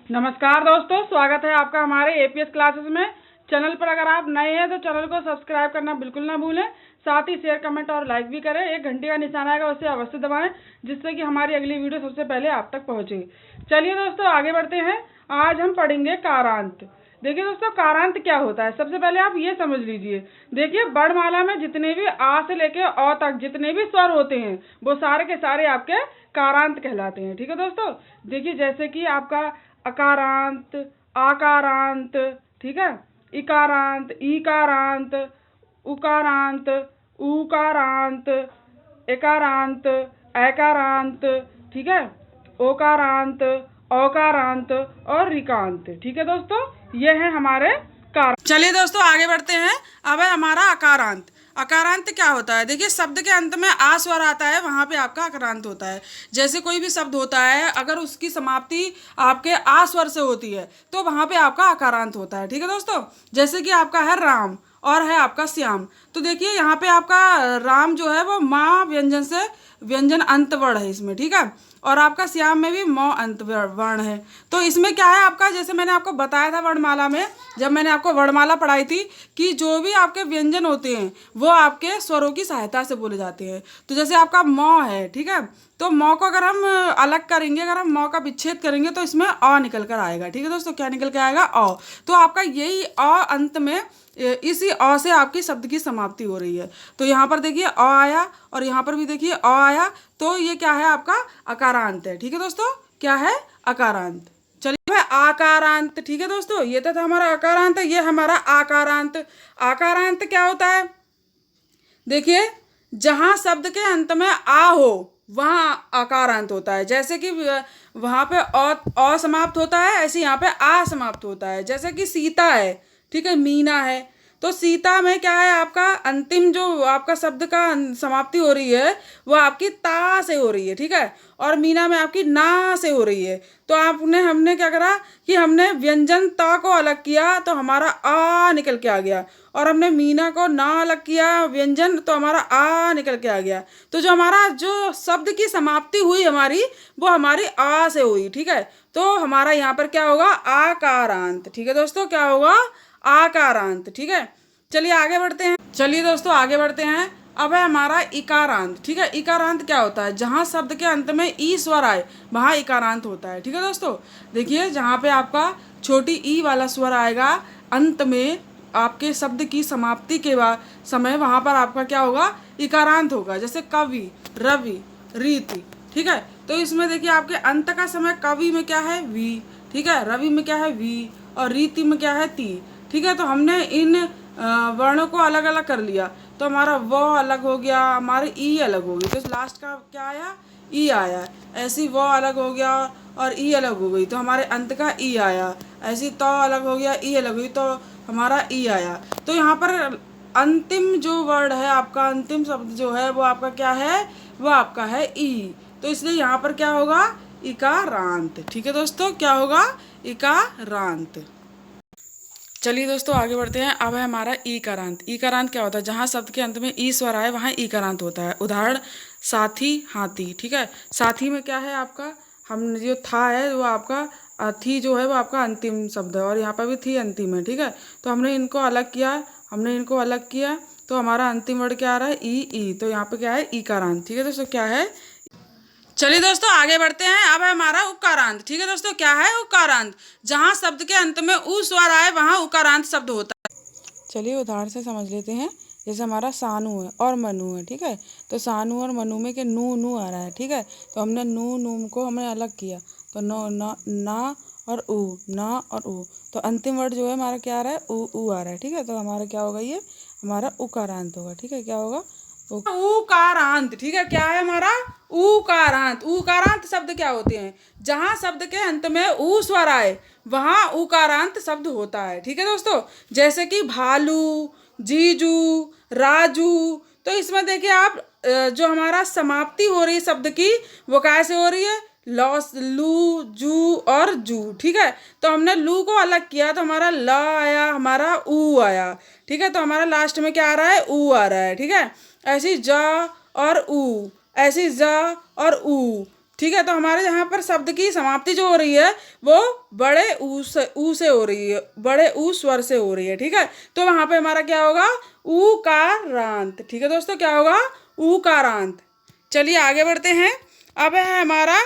नमस्कार दोस्तों, स्वागत है आपका हमारे एपीएस क्लासेस में। चैनल पर अगर आप नए हैं तो चैनल को सब्सक्राइब करना बिल्कुल ना भूलें। साथ ही शेयर, कमेंट और लाइक भी करें। एक घंटे का निशान आएगा, उसे अवश्य दबाएं, जिससे कि हमारी अगली वीडियो सबसे पहले आप तक पहुंचे। चलिए दोस्तों, आगे बढ़ते हैं। आज हम पढ़ेंगे कारांत। देखिए दोस्तों, कारांत क्या होता है, सबसे पहले आप ये समझ लीजिए। देखिए, वर्णमाला में जितने भी आ से लेके अ तक जितने भी स्वर होते हैं, वो सारे के सारे आपके कारांत कहलाते हैं। ठीक है दोस्तों। देखिए, जैसे कि आपका अकारांत, आकारांत, ठीक है, इकारांत, ईकारांत, उकारांत, ऊकारांत, एकारांत, ऐकारांत, ठीक है, ओकारांत, औकारांत और रिकांत। ठीक है दोस्तों, ये है हमारे कार। चलिए दोस्तों, आगे बढ़ते हैं। अब है हमारा अकारांत। अकारांत क्या होता है? देखिए, शब्द के अंत में आ स्वर आता है, वहां पे आपका अकारांत होता है। जैसे कोई भी शब्द होता है, अगर उसकी समाप्ति आपके आ स्वर से होती है तो वहां पे आपका अकारांत होता है। ठीक है दोस्तों। जैसे कि आपका है राम और है आपका श्याम। तो देखिए, यहाँ पे आपका राम जो है वो माँ व्यंजन से व्यंजन अंत वर्ण है इसमें। ठीक है। और आपका श्याम में भी मौ अंत वर्ण है। तो इसमें क्या है आपका, जैसे मैंने आपको बताया था वर्णमाला में, जब मैंने आपको वर्णमाला पढ़ाई थी, कि जो भी आपके व्यंजन होते हैं वो आपके स्वरों की सहायता से बोले जाते हैं। तो जैसे आपका मौ है, ठीक है, तो मौ को अगर हम अलग करेंगे, अगर हम मौ का विच्छेद करेंगे तो इसमें अ निकल कर आएगा। ठीक है दोस्तों, क्या निकल के आएगा? अ। तो आपका यही अ अंत में, इसी अ से आपकी शब्द की समाप्ति हो रही है। तो यहाँ पर देखिए अ आया और यहाँ पर भी देखिए अ आया, तो ये क्या है? आपका अकारांत है। ठीक है दोस्तों, क्या है? अकारांत। चलिए भाई, आकारांत। ठीक है दोस्तों, ये तो था हमारा अकारांत, ये हमारा आकारांत। आकारांत क्या होता है? देखिए, जहां शब्द के अंत में आ हो वहां आकारांत होता है। जैसे कि वहां पे अ समाप्त होता है, ऐसे यहाँ पे आ समाप्त होता है। जैसे कि सीता है, ठीक है, मीना है, तो सीता में क्या है? आपका अंतिम जो आपका शब्द का समाप्ति हो रही है वो आपकी ता से हो रही है। ठीक है। और मीना में आपकी ना से हो रही है। तो हमने क्या करा कि हमने व्यंजन ता को अलग किया तो हमारा आ निकल के आ गया, और हमने मीना को ना अलग किया व्यंजन तो हमारा आ निकल के आ गया। तो जो हमारा जो शब्द की समाप्ति हुई हमारी, वो हमारी आ से हुई। ठीक है। तो हमारा यहाँ पर क्या होगा? आकारांत। ठीक है दोस्तों, क्या होगा? आकारांत। ठीक है। चलिए आगे बढ़ते हैं। चलिए दोस्तों, आगे बढ़ते हैं। अब है हमारा इकारांत। ठीक है। इकारांत क्या होता है? जहां शब्द के अंत में ई स्वर आए वहां इकारांत होता है। ठीक है दोस्तों। देखिए, जहां पे आपका छोटी ई वाला स्वर आएगा अंत में आपके शब्द की समाप्ति के बाद समय, वहां पर आपका क्या होगा? इकारांत होगा। जैसे कवि, रवि, रीति। ठीक है। तो इसमें देखिए, आपके अंत का समय कवि में क्या है? वी। ठीक है। रवि में क्या है? वी। और रीति में क्या है? ती। ठीक है। तो हमने इन वर्णों को अलग अलग कर लिया, तो हमारा व अलग हो गया, हमारे ई अलग हो गई, तो लास्ट का क्या आया? ई आया। ऐसी व अलग हो गया और ई अलग हो गई, तो हमारे अंत का ई आया। ऐसी तो अलग हो गया, ई अलग हुई, तो हमारा ई आया। तो यहाँ पर अंतिम जो वर्ड है आपका, अंतिम शब्द जो है वो आपका क्या है? वो आपका है ई। तो इसलिए यहाँ पर क्या होगा? इकारांत। ठीक है दोस्तों, क्या होगा? इकारांत। चलिए दोस्तों, आगे बढ़ते हैं। अब है हमारा ईकारांत। ईकारांत क्या होता है? जहाँ शब्द के अंत में ई स्वर आए वहाँ ईकारांत होता है। उदाहरण, साथी, हाथी। ठीक है। साथी में क्या है आपका? हम जो था है वो आपका थी जो है वो आपका अंतिम शब्द है, और यहाँ पर भी थी अंतिम है। ठीक है। तो हमने इनको अलग किया, तो हमारा अंतिम वर्ड क्या आ रहा है? ई। तो यहाँ पे क्या है? ईकारांत। ठीक है दोस्तों, क्या है? चलिए दोस्तों, आगे बढ़ते हैं। अब है हमारा उकारांत। ठीक है दोस्तों, क्या है? उकारांत। जहां शब्द के अंत में उ स्वर आए वहां उकारांत शब्द होता है। चलिए उदाहरण से समझ लेते हैं। जैसे हमारा सानू है और मनु है। ठीक है। तो सानू और मनु में के नू नू आ रहा है। ठीक है। तो हमने नू नूम को हमने अलग किया, तो नो ना और ऊ, ना और ऊ। तो अंतिम वर्ड जो है हमारा क्या आ रहा है? ऊ आ रहा है। ठीक है। तो हमारा क्या होगा? ये हमारा उकारांत होगा। ठीक है। क्या होगा? उकारांत। ठीक है। क्या है हमारा? उकारांत। उकारांत शब्द क्या होते हैं? जहां शब्द के अंत में ऊ स्वर आए वहां उकारांत शब्द होता है। ठीक है दोस्तों। जैसे कि भालू, जीजू, राजू। तो इसमें देखिए आप, जो हमारा समाप्ति हो रही है शब्द की, वो कैसे हो रही है? लॉस, लू, जू और जू। ठीक है। तो हमने लू को अलग किया तो हमारा ल आया, हमारा ऊ आया। ठीक है। तो हमारा लास्ट में क्या आ रहा है? ऊ आ रहा है। ठीक है। ऐसी ज और ऊ, ऐसी ज और ऊ। ठीक है। तो हमारे यहाँ पर शब्द की समाप्ति जो हो रही है वो बड़े ऊ से हो रही है, बड़े ऊ स्वर से हो रही है। ठीक है। तो वहाँ पे हमारा क्या होगा, ऊकारांत। ठीक है दोस्तों, क्या होगा, ऊकारांत। चलिए आगे बढ़ते हैं। अब है हमारा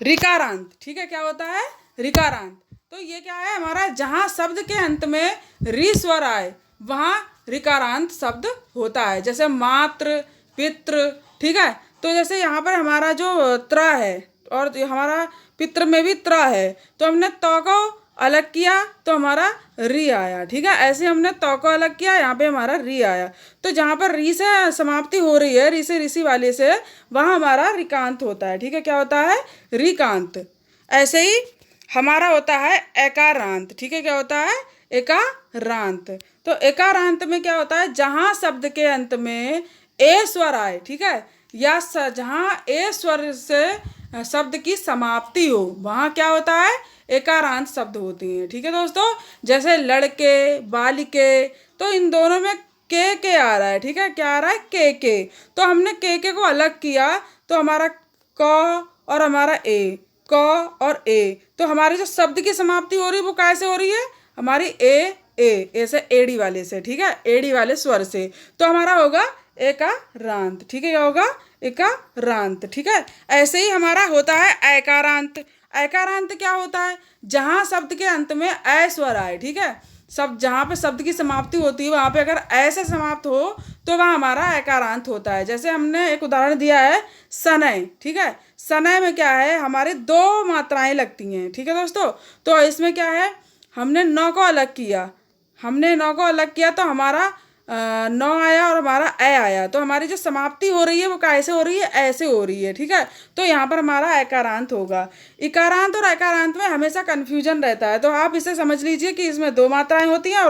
ऋकारांत। ठीक है, क्या होता है, ऋकारांत। तो ये क्या है हमारा, जहाँ शब्द के अंत में ऋ स्वर आए वहाँ ऋकारांत शब्द होता है। जैसे मात्र, पितृ। ठीक है। तो जैसे यहाँ पर हमारा जो त्र है और हमारा पितृ में भी त्र है, तो हमने त को अलग किया तो हमारा री आया। ठीक है। ऐसे हमने त को अलग किया, यहाँ पे हमारा री आया। तो जहाँ पर री से समाप्ति हो रही है, री से ऋषि वाले से, वहाँ हमारा ऋकांत होता है। ठीक है, क्या होता है, ऋकांत। ऐसे ही हमारा होता है एकारांत। ठीक है, क्या होता है, एकारांत। तो एकारांत में क्या होता है, जहाँ शब्द के अंत में ए स्वर आए, ठीक है, या जहाँ ए स्वर से शब्द की समाप्ति हो, वहाँ क्या होता है, एकारांत शब्द होते हैं। ठीक है दोस्तों, जैसे लड़के, बालिके, तो इन दोनों में के आ रहा है। ठीक है, क्या आ रहा है, के। तो हमने के को अलग किया तो हमारा क और हमारा ए, क और ए, तो हमारी जो शब्द की समाप्ति हो रही है वो कैसे हो रही है, हमारी ए से एड़ी वाले से। ठीक है, एड़ी वाले स्वर से, तो हमारा होगा एकारांत। ठीक है, क्या होगा, एकारांत। ठीक है। ऐसे ही हमारा होता है ऐकारांत। ऐकारांत क्या होता है, जहाँ शब्द के अंत में ऐ स्वर आए। ठीक है, सब जहाँ पे शब्द की समाप्ति होती है वहाँ पे अगर ऐसे समाप्त हो तो वह हमारा ऐकारांत होता है। जैसे हमने एक उदाहरण दिया है सनय। ठीक है, सनय में क्या है, हमारे दो मात्राएं लगती हैं। ठीक है दोस्तों, तो इसमें क्या है, हमने नौ को अलग किया, तो हमारा नौ आया और हमारा ए आया, तो हमारी जो समाप्ति हो रही है वो कैसे हो रही है, ऐसे हो रही है। ठीक है, तो यहाँ पर हमारा एकारांत होगा। इकारांत और एकारांत में हमेशा कन्फ्यूजन रहता है, तो आप इसे समझ लीजिए कि इसमें दो मात्राएं होती हैं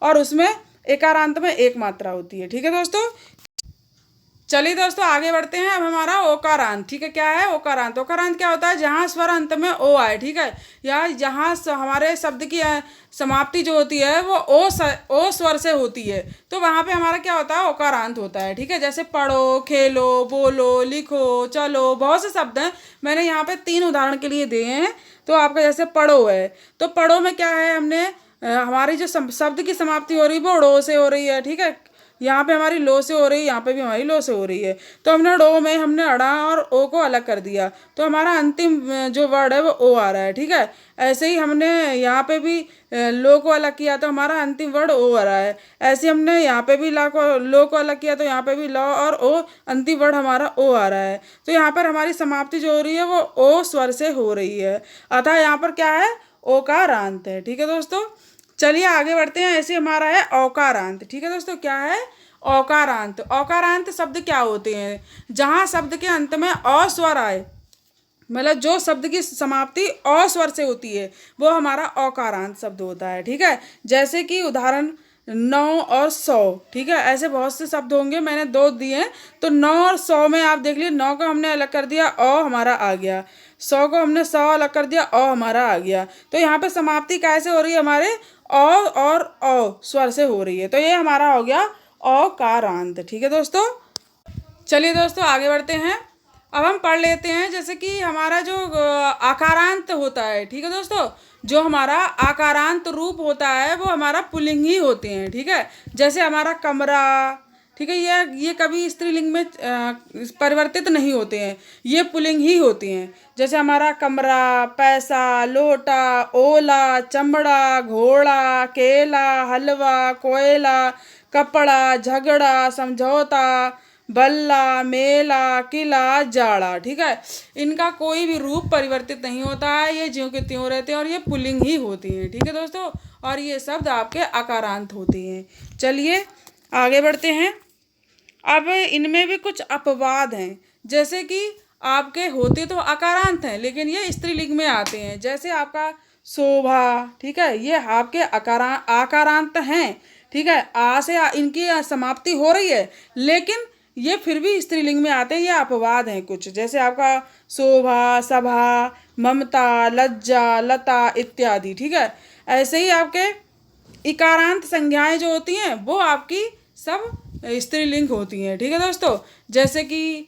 और उसमें एकारांत में एक मात्रा होती है। ठीक है दोस्तों, चलिए दोस्तों आगे बढ़ते हैं। अब हमारा ओकारांत। ठीक है, क्या है, ओकारांत। ओकारांत क्या होता है, जहाँ स्वर अंत में ओ आए। ठीक है, या जहाँ हमारे शब्द की समाप्ति जो होती है वो ओ स्वर से होती है, तो वहाँ पे हमारा क्या होता है, ओकारांत होता है। ठीक है, जैसे पढ़ो, खेलो, बोलो, लिखो, चलो, बहुत से शब्द हैं, मैंने यहाँ पे 3 उदाहरण के लिए दिए हैं। तो आपका जैसे पढ़ो है, तो पढ़ो में क्या है, हमने हमारी जो शब्द की समाप्ति हो रही है वो ड़ो से हो रही है। ठीक है, यहाँ पे हमारी लो से हो रही है, यहाँ पे भी हमारी लो से हो रही है, तो हमने ड़ो में हमने अड़ा और ओ को अलग कर दिया, तो हमारा अंतिम जो वर्ड है वो ओ आ रहा है। ठीक है, ऐसे ही हमने यहाँ पे भी लो को अलग किया तो हमारा अंतिम वर्ड ओ आ रहा है। ऐसे हमने यहाँ पे भी लो को अलग किया तो यहाँ पे भी लो और ओ, अंतिम वर्ड हमारा ओ आ रहा है। तो यहाँ पर हमारी समाप्ति जो हो रही है वो ओ स्वर से हो रही है, अतः यहाँ पर क्या है, ओकारांत है। ठीक है दोस्तों, चलिए आगे बढ़ते हैं। ऐसे हमारा है औकारांत। ठीक है दोस्तों, क्या है, औकारांत। औकारांत शब्द क्या होते हैं, जहाँ शब्द के अंत में अ स्वर आए, मतलब जो शब्द की समाप्ति अ स्वर से होती है वो हमारा औकारांत शब्द होता है। ठीक है, जैसे कि उदाहरण 9 और 100। ठीक है, ऐसे बहुत से शब्द होंगे, मैंने 2 दिए हैं। तो 9 और 100 में आप देख लीजिए, 9 को हमने अलग कर दिया, अ हमारा आ गया, 100 को हमने 100 अलग कर दिया, अ हमारा आ गया। तो यहाँ पे समाप्ति कैसे हो रही है, हमारे अ और अ स्वर से हो रही है, तो ये हमारा हो गया औकारांत। ठीक है दोस्तों, चलिए दोस्तों आगे बढ़ते हैं। अब हम पढ़ लेते हैं, जैसे कि हमारा जो आकारांत होता है। ठीक है दोस्तों, जो हमारा आकारांत रूप होता है वो हमारा पुल्लिंग ही होते हैं। ठीक है, जैसे हमारा कमरा। ठीक है, ये कभी स्त्रीलिंग में परिवर्तित नहीं होते हैं, ये पुल्लिंग ही होती हैं। जैसे हमारा कमरा, पैसा, लोटा, ओला, चमड़ा, घोड़ा, केला, हलवा, कोयला, कपड़ा, झगड़ा, समझौता, बल्ला, मेला, किला, जाड़ा। ठीक है, इनका कोई भी रूप परिवर्तित नहीं होता है, ये ज्यों के त्यों रहते हैं और ये पुल्लिंग ही होती हैं। ठीक है दोस्तों, और ये शब्द आपके आकारांत होते हैं। चलिए आगे बढ़ते हैं। अब इनमें भी कुछ अपवाद हैं, जैसे कि आपके होते तो आकारांत हैं लेकिन ये स्त्रीलिंग में आते हैं। जैसे आपका शोभा। ठीक है, ये आपके आकारांत हैं। ठीक है, आ से इनकी समाप्ति हो रही है लेकिन ये फिर भी स्त्रीलिंग में आते हैं, ये अपवाद हैं कुछ। जैसे आपका शोभा, सभा, ममता, लज्जा, लता इत्यादि। ठीक है, ऐसे ही आपके इकारांत संज्ञाएं जो होती हैं वो आपकी सब स्त्रीलिंग होती हैं। ठीक है दोस्तों, जैसे कि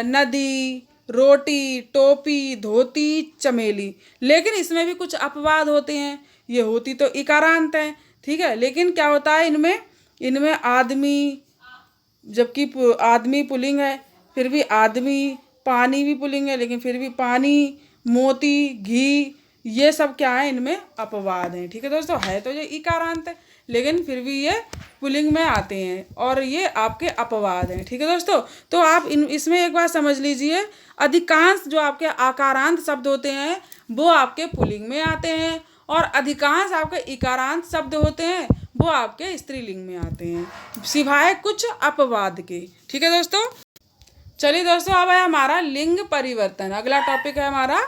नदी, रोटी, टोपी, धोती, चमेली। लेकिन इसमें भी कुछ अपवाद होते हैं। ये होती तो इकारांत है, ठीक है, लेकिन क्या होता है इनमें, इनमें आदमी, जबकि आदमी पुल्लिंग है फिर भी आदमी, पानी भी पुल्लिंग है लेकिन फिर भी पानी, मोती, घी, ये सब क्या है, इनमें अपवाद हैं, ठीक है दोस्तों। है तो ये इकारांत है लेकिन फिर भी ये पुल्लिंग में आते हैं और ये आपके अपवाद हैं, ठीक है दोस्तों। तो आप इसमें एक बात समझ लीजिए, अधिकांश जो आपके आकारांत शब्द होते हैं वो आपके पुल्लिंग में आते हैं और अधिकांश आपके इकारांत शब्द होते हैं वो आपके स्त्रीलिंग में आते हैं, सिवाय कुछ अपवाद के, ठीक है दोस्तों। चलिए दोस्तों, अब है हमारा लिंग परिवर्तन। अगला टॉपिक है हमारा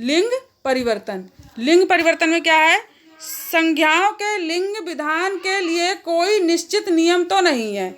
लिंग परिवर्तन। लिंग परिवर्तन में क्या है, संज्ञाओं के लिंग विधान के लिए कोई निश्चित नियम तो नहीं है,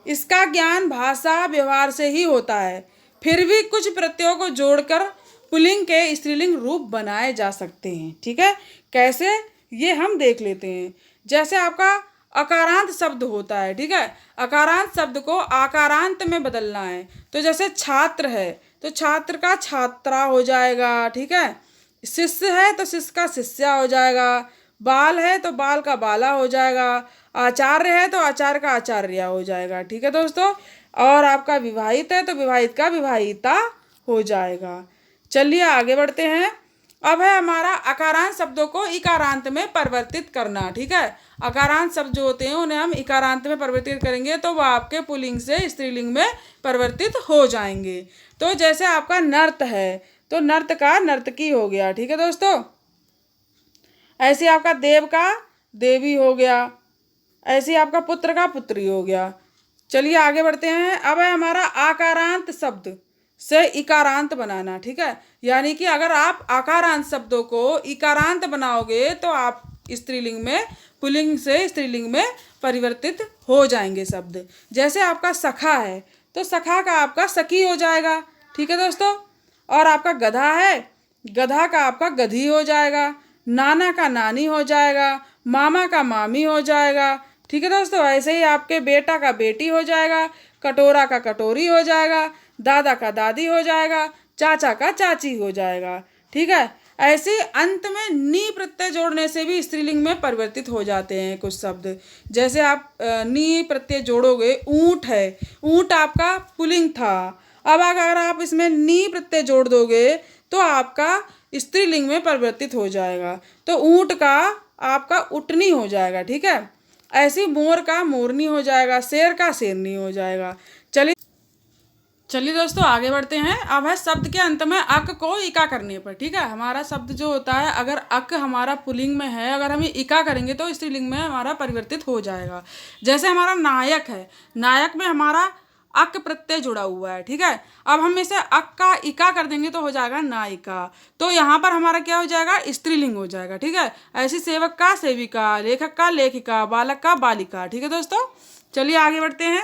इसका ज्ञान भाषा व्यवहार से ही होता है। फिर भी कुछ प्रत्ययों को जोड़कर पुल्लिंग के स्त्रीलिंग रूप बनाए जा सकते हैं, ठीक है। कैसे, ये हम देख लेते हैं। जैसे आपका अकारांत शब्द होता है, ठीक है, अकारांत शब्द को आकारांत में बदलना है। तो जैसे छात्र है तो छात्र का छात्रा हो जाएगा, ठीक है। शिष्य है तो शिष्य का शिष्या हो जाएगा। बाल है तो बाल का बाला हो जाएगा। आचार्य है तो आचार्य का आचार्या हो जाएगा, ठीक है दोस्तों। और आपका विवाहित है तो विवाहित का विवाहिता हो जाएगा। चलिए आगे बढ़ते हैं। अब है हमारा अकारांत शब्दों को इकारांत में परिवर्तित करना, ठीक है। अकारांत शब्द जो होते हैं उन्हें हम इकारांत में परिवर्तित करेंगे तो वह आपके पुल्लिंग से स्त्रीलिंग में परिवर्तित हो जाएंगे। तो जैसे आपका नर्त है तो नर्त का नर्तकी हो गया, ठीक है दोस्तों। ऐसे आपका देव का देवी हो गया, ऐसे आपका पुत्र का पुत्री हो गया। चलिए आगे बढ़ते हैं। अब है हमारा आकारांत शब्द से इकारांत बनाना, ठीक है। यानी कि अगर आप आकारांत शब्दों को इकारांत बनाओगे तो आप स्त्रीलिंग में, पुल्लिंग से स्त्रीलिंग में परिवर्तित हो जाएंगे शब्द। जैसे आपका सखा है तो सखा का आपका सखी हो जाएगा, ठीक है दोस्तों। और आपका गधा है, गधा का आपका गधी हो जाएगा। नाना का नानी हो जाएगा। मामा का मामी हो जाएगा, ठीक है दोस्तों। ऐसे ही आपके बेटा का बेटी हो जाएगा। कटोरा का कटोरी हो जाएगा। दादा का दादी हो जाएगा। चाचा का चाची हो जाएगा, ठीक है। ऐसे अंत में नी प्रत्यय जोड़ने से भी स्त्रीलिंग में परिवर्तित हो जाते हैं कुछ शब्द। जैसे आप नी प्रत्यय जोड़ोगे, ऊंट है, ऊंट आपका पुल्लिंग था। अब अगर आप इसमें नी प्रत्यय जोड़ दोगे तो आपका स्त्रीलिंग में परिवर्तित हो जाएगा। तो ऊंट का आपका उटनी हो जाएगा, ठीक है। ऐसे मोर का मोरनी हो जाएगा। शेर का शेरनी हो जाएगा। चलिए दोस्तों आगे बढ़ते हैं। अब है शब्द के अंत में अक को इका करने पर, ठीक है। हमारा शब्द जो होता है, अगर अक हमारा पुल्लिंग में है, अगर हम इका करेंगे तो स्त्रीलिंग में हमारा परिवर्तित हो जाएगा। जैसे हमारा नायक है, नायक में हमारा अक प्रत्यय जुड़ा हुआ है, ठीक है। अब हम इसे अक का इका कर देंगे तो हो जाएगा नायिका। तो यहाँ पर हमारा क्या हो जाएगा, स्त्रीलिंग हो जाएगा, ठीक है। ऐसे सेवक का सेविका, लेखक का लेखिका, बालक का बालिका, ठीक है दोस्तों। चलिए आगे बढ़ते हैं।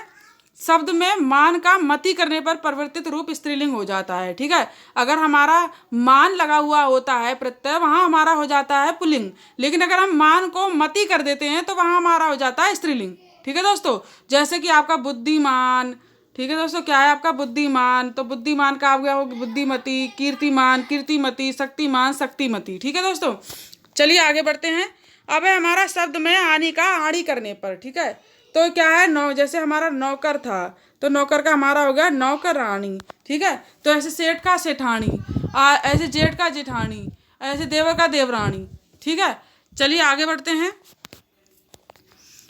शब्द में मान का मति करने पर परिवर्तित रूप स्त्रीलिंग हो जाता है, ठीक है। अगर हमारा मान लगा हुआ होता है प्रत्यय, वहाँ हमारा हो जाता है पुल्लिंग। लेकिन अगर हम मान को मति कर देते हैं तो वहाँ हमारा हो जाता है स्त्रीलिंग, ठीक है दोस्तों। जैसे कि आपका बुद्धिमान, ठीक है दोस्तों, क्या है आपका बुद्धिमान, तो बुद्धिमान का आप गया हो बुद्धिमती, कीर्तिमान कीर्तिमती, शक्तिमान शक्तिमती, ठीक है दोस्तों। चलिए आगे बढ़ते हैं। अब है हमारा शब्द में आनी का आड़ी करने पर, ठीक है। तो क्या है, नौ, जैसे हमारा नौकर था तो नौकर का हमारा हो गया नौकर रानी, ठीक है। तो ऐसे सेठ का सेठानी, ऐसे जेठ का जेठानी, ऐसे देवर का देवरानी, ठीक है। चलिए आगे बढ़ते हैं।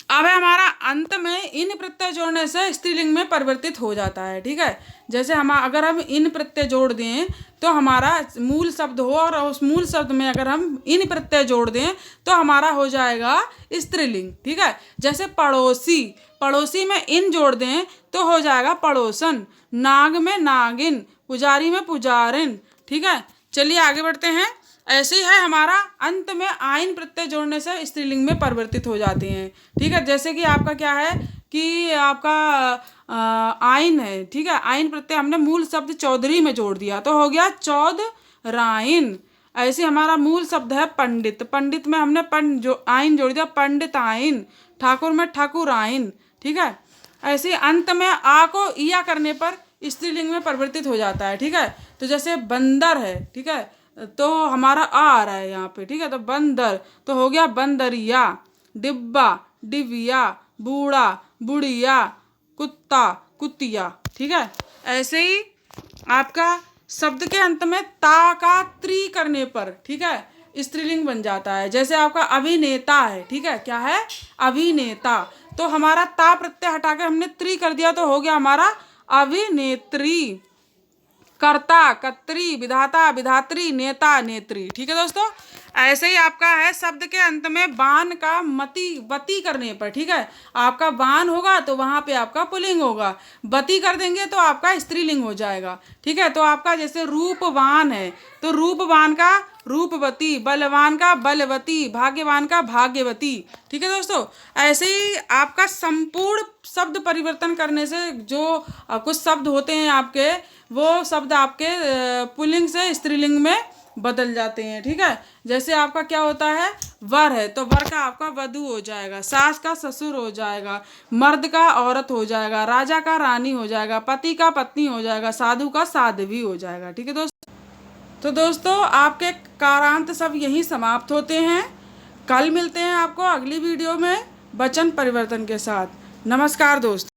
अब है हमारा अंत में इन प्रत्यय जोड़ने से स्त्रीलिंग में परिवर्तित हो जाता है, ठीक है। जैसे हम अगर हम इन प्रत्यय जोड़ दें तो हमारा मूल शब्द हो और उस मूल शब्द में अगर हम इन प्रत्यय जोड़ दें तो हमारा हो जाएगा स्त्रीलिंग, ठीक है। जैसे पड़ोसी, पड़ोसी में इन जोड़ दें तो हो जाएगा पड़ोसन। नाग में नागिन, पुजारी में पुजारिन, ठीक है। चलिए आगे बढ़ते हैं। ऐसे ही है हमारा अंत में आइन प्रत्यय जोड़ने से स्त्रीलिंग में परिवर्तित हो जाते हैं, ठीक है। जैसे कि आपका क्या है कि आपका आइन है, ठीक है। आइन प्रत्यय हमने मूल शब्द चौधरी में जोड़ दिया तो हो गया चौधराइन। ऐसे हमारा मूल शब्द है पंडित, पंडित में हमने जो आइन जोड़ दिया पंडित आइन। ठाकुर में ठाकुर आइन, ठीक है। ऐसे अंत में आ को इया करने पर स्त्रीलिंग में परिवर्तित हो जाता है, ठीक है। तो जैसे बंदर है, ठीक है, तो हमारा आ रहा है यहाँ पे, ठीक है, तो बंदर तो हो गया बंदरिया। डिब्बा डिबिया, बूढ़ा बुढ़िया, कुत्ता कुतिया, ठीक है। ऐसे ही आपका शब्द के अंत में ता का त्री करने पर, ठीक है, स्त्रीलिंग बन जाता है। जैसे आपका अभिनेता है, ठीक है, क्या है, अभिनेता, तो हमारा ता प्रत्यय हटा के हमने त्री कर दिया तो हो गया हमारा अभिनेत्री। कर्ता कत्री, विधाता विधात्री, नेता नेत्री, ठीक है दोस्तों। ऐसे ही आपका है शब्द के अंत में बान का मति बती करने पर, ठीक है, आपका बान होगा तो वहां पे आपका पुल्लिंग होगा, बती कर देंगे तो आपका स्त्रीलिंग हो जाएगा, ठीक है। तो आपका जैसे रूपवान है तो रूपवान का रूपवती, बलवान का बलवती, भाग्यवान का भाग्यवती, ठीक है दोस्तों। ऐसे ही आपका संपूर्ण शब्द परिवर्तन करने से जो कुछ शब्द होते हैं आपके, वो शब्द आपके पुल्लिंग से स्त्रीलिंग में बदल जाते हैं, ठीक है। जैसे आपका क्या होता है, वर है तो वर का आपका वधू हो जाएगा, सास का ससुर हो जाएगा, मर्द का औरत हो जाएगा, राजा का रानी हो जाएगा, पति का पत्नी हो जाएगा, साधु का साध्वी हो जाएगा, ठीक है दोस्तों। तो दोस्तों आपके कारांत सब यहीं समाप्त होते हैं। कल मिलते हैं आपको अगली वीडियो में वचन परिवर्तन के साथ। नमस्कार दोस्तों।